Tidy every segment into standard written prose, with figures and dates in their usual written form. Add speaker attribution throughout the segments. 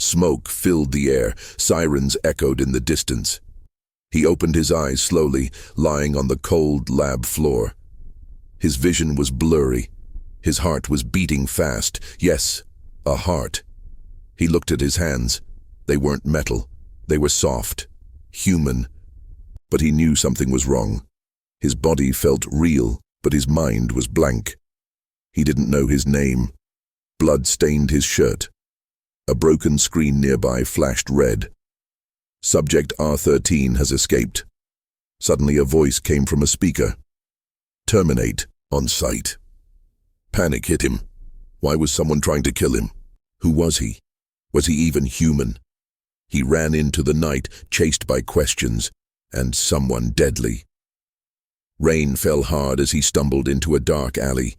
Speaker 1: Smoke filled the air, sirens echoed in the distance. He opened his eyes slowly, lying on the cold lab floor. His vision was blurry. His heart was beating fast. Yes, a heart. He looked at his hands. They weren't metal. They were soft, human. But he knew something was wrong. His body felt real, but his mind was blank. He didn't know his name. Blood stained his shirt. A broken screen nearby flashed red. Subject R13 has escaped. Suddenly a voice came from a speaker. Terminate, on sight. Panic hit him. Why was someone trying to kill him? Who was he? Was he even human? He ran into the night, chased by questions, and someone deadly. Rain fell hard as he stumbled into a dark alley.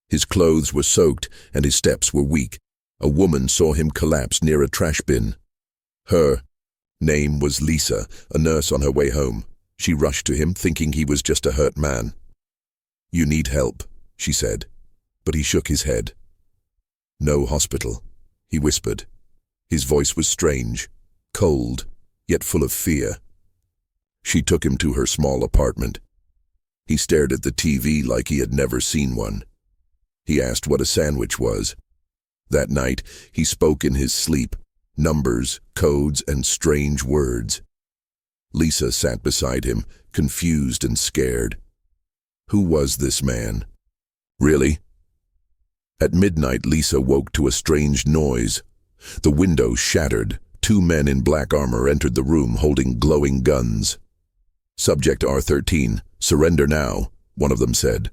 Speaker 1: His clothes were soaked and his steps were weak. A woman saw him collapse near a trash bin. Her name was Lisa, a nurse on her way home. She rushed to him, thinking he was just a hurt man. You need help, she said, but he shook his head. No hospital, he whispered. His voice was strange, cold, yet full of fear. She took him to her small apartment. He stared at the TV like he had never seen one. He asked what a sandwich was. That night, he spoke in his sleep, numbers, codes, and strange words. Lisa sat beside him, confused and scared. Who was this man? Really? At midnight, Lisa woke to a strange noise. The window shattered. 2 men in black armor entered the room holding glowing guns. Subject R13, surrender now, one of them said.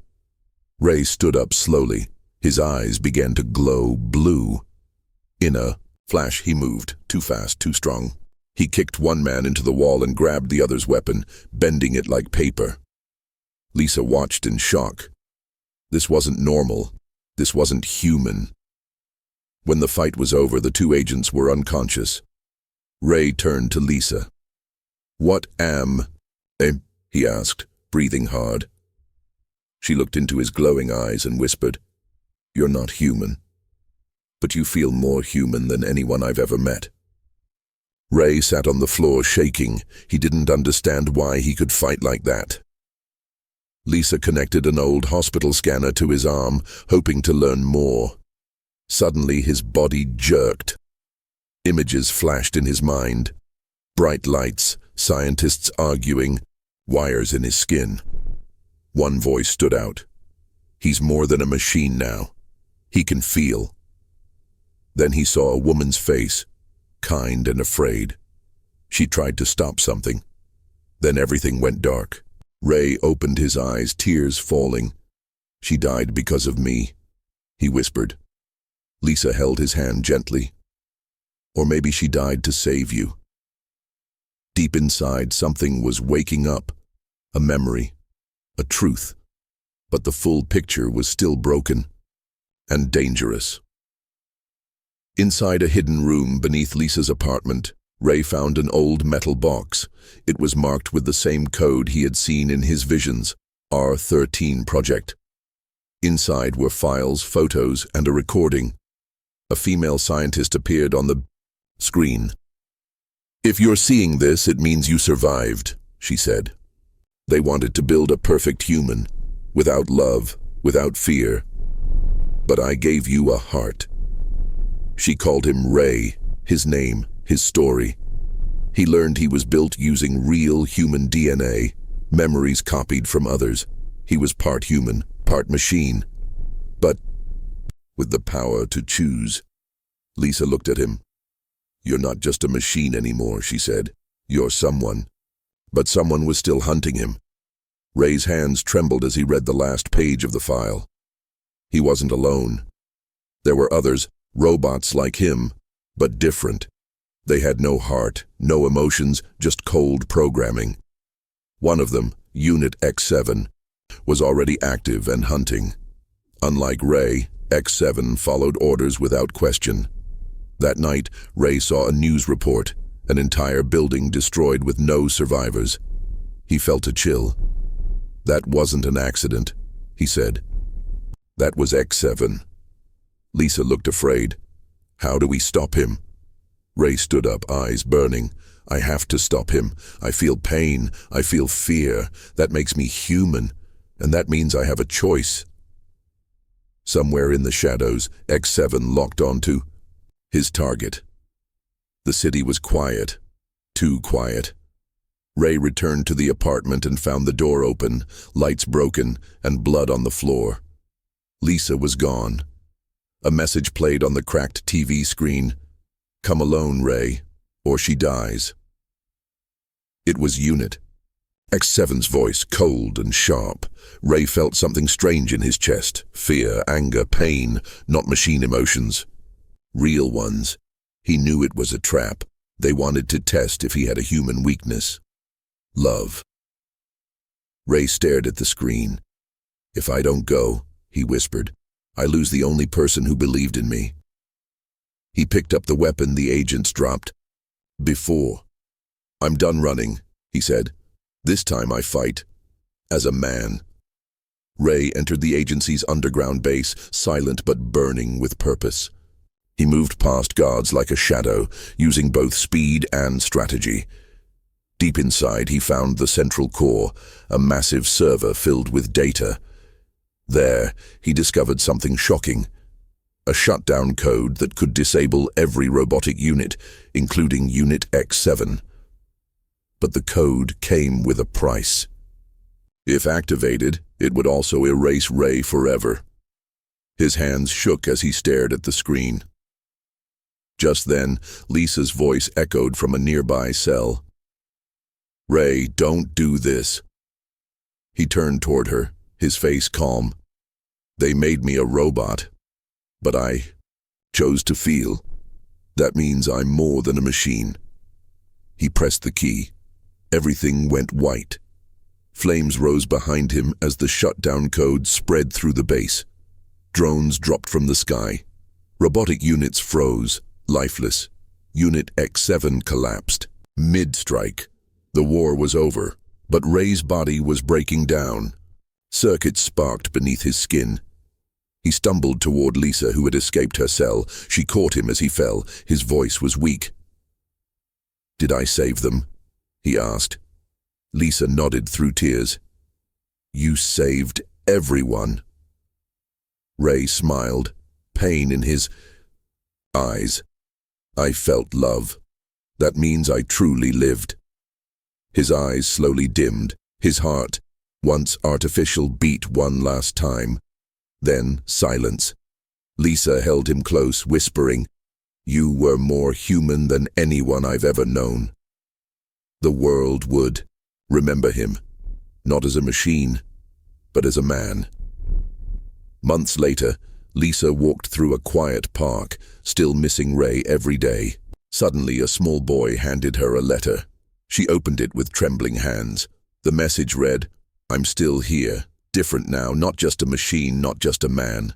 Speaker 1: Ray stood up slowly. His eyes began to glow blue. In a flash, he moved, too fast, too strong. He kicked one man into the wall and grabbed the other's weapon, bending it like paper. Lisa watched in shock. This wasn't normal. This wasn't human. When the fight was over, the 2 agents were unconscious. Ray turned to Lisa. What am I? He asked, breathing hard. She looked into his glowing eyes and whispered, You're not human. But you feel more human than anyone I've ever met. Ray sat on the floor shaking. He didn't understand why he could fight like that. Lisa connected an old hospital scanner to his arm, hoping to learn more. Suddenly his body jerked. Images flashed in his mind. Bright lights, scientists arguing, wires in his skin. One voice stood out. He's more than a machine now. He can feel. Then he saw a woman's face, kind and afraid. She tried to stop something. Then everything went dark. Ray opened his eyes, tears falling. She died because of me, he whispered. Lisa held his hand gently. Or maybe she died to save you. Deep inside, something was waking up. A memory, a truth. But the full picture was still broken and dangerous. Inside a hidden room beneath Lisa's apartment, Ray found an old metal box. It was marked with the same code he had seen in his visions, R13 Project. Inside were files, photos, and a recording. A female scientist appeared on the screen. If you're seeing this, it means you survived, she said. They wanted to build a perfect human, without love, without fear. But I gave you a heart. She called him Ray, his name, his story. He learned he was built using real human DNA, memories copied from others. He was part human, part machine. But with the power to choose. Lisa looked at him. You're not just a machine anymore, she said. You're someone. But someone was still hunting him. Ray's hands trembled as he read the last page of the file. He wasn't alone. There were others, robots like him, but different. They had no heart, no emotions, just cold programming. One of them, Unit X7, was already active and hunting. Unlike Ray, X7 followed orders without question. That night, Ray saw a news report, an entire building destroyed with no survivors. He felt a chill. That wasn't an accident, he said. That was X7. Lisa looked afraid. How do we stop him? Ray stood up, eyes burning. I have to stop him. I feel pain. I feel fear. That makes me human. And that means I have a choice. Somewhere in the shadows, X7 locked onto his target. The city was quiet. Too quiet. Ray returned to the apartment and found the door open, lights broken, and blood on the floor. Lisa was gone. A message played on the cracked TV screen. Come alone, Ray, or she dies. It was Unit. X7's voice, cold and sharp. Ray felt something strange in his chest. Fear, anger, pain, not machine emotions. Real ones. He knew it was a trap. They wanted to test if he had a human weakness. Love. Ray stared at the screen. If I don't go, he whispered, I lose the only person who believed in me. He picked up the weapon the agents dropped. Before. I'm done running, he said. This time I fight. As a man. Ray entered the agency's underground base, silent but burning with purpose. He moved past guards like a shadow, using both speed and strategy. Deep inside, he found the central core, a massive server filled with data. There, he discovered something shocking. A shutdown code that could disable every robotic unit, including Unit X7. But the code came with a price. If activated, it would also erase Ray forever. His hands shook as he stared at the screen. Just then, Lisa's voice echoed from a nearby cell. Ray, don't do this. He turned toward her, his face calm. They made me a robot, but I chose to feel. That means I'm more than a machine. He pressed the key. Everything went white. Flames rose behind him as the shutdown code spread through the base. Drones dropped from the sky. Robotic units froze, lifeless. Unit X7 collapsed. Mid-strike. The war was over, but Ray's body was breaking down. Circuits sparked beneath his skin. He stumbled toward Lisa, who had escaped her cell. She caught him as he fell. His voice was weak. Did I save them? He asked. Lisa nodded through tears. You saved everyone. Ray smiled, pain in his eyes. I felt love. That means I truly lived. His eyes slowly dimmed. His heart, once artificial, beat one last time. Then silence. Lisa held him close, whispering, You were more human than anyone I've ever known. The world would remember him, not as a machine, but as a man. Months later, Lisa walked through a quiet park, still missing Ray every day. Suddenly, a small boy handed her a letter. She opened it with trembling hands. The message read, I'm still here, different now, not just a machine, not just a man.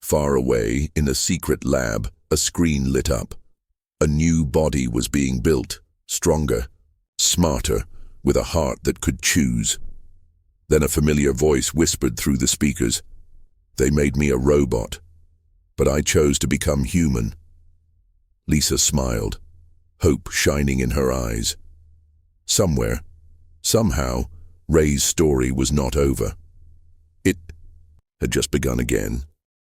Speaker 1: Far away, in a secret lab, a screen lit up. A new body was being built, stronger, smarter, with a heart that could choose. Then a familiar voice whispered through the speakers, They made me a robot, but I chose to become human. Lisa smiled, hope shining in her eyes. Somewhere, somehow, Ray's story was not over. It had just begun again.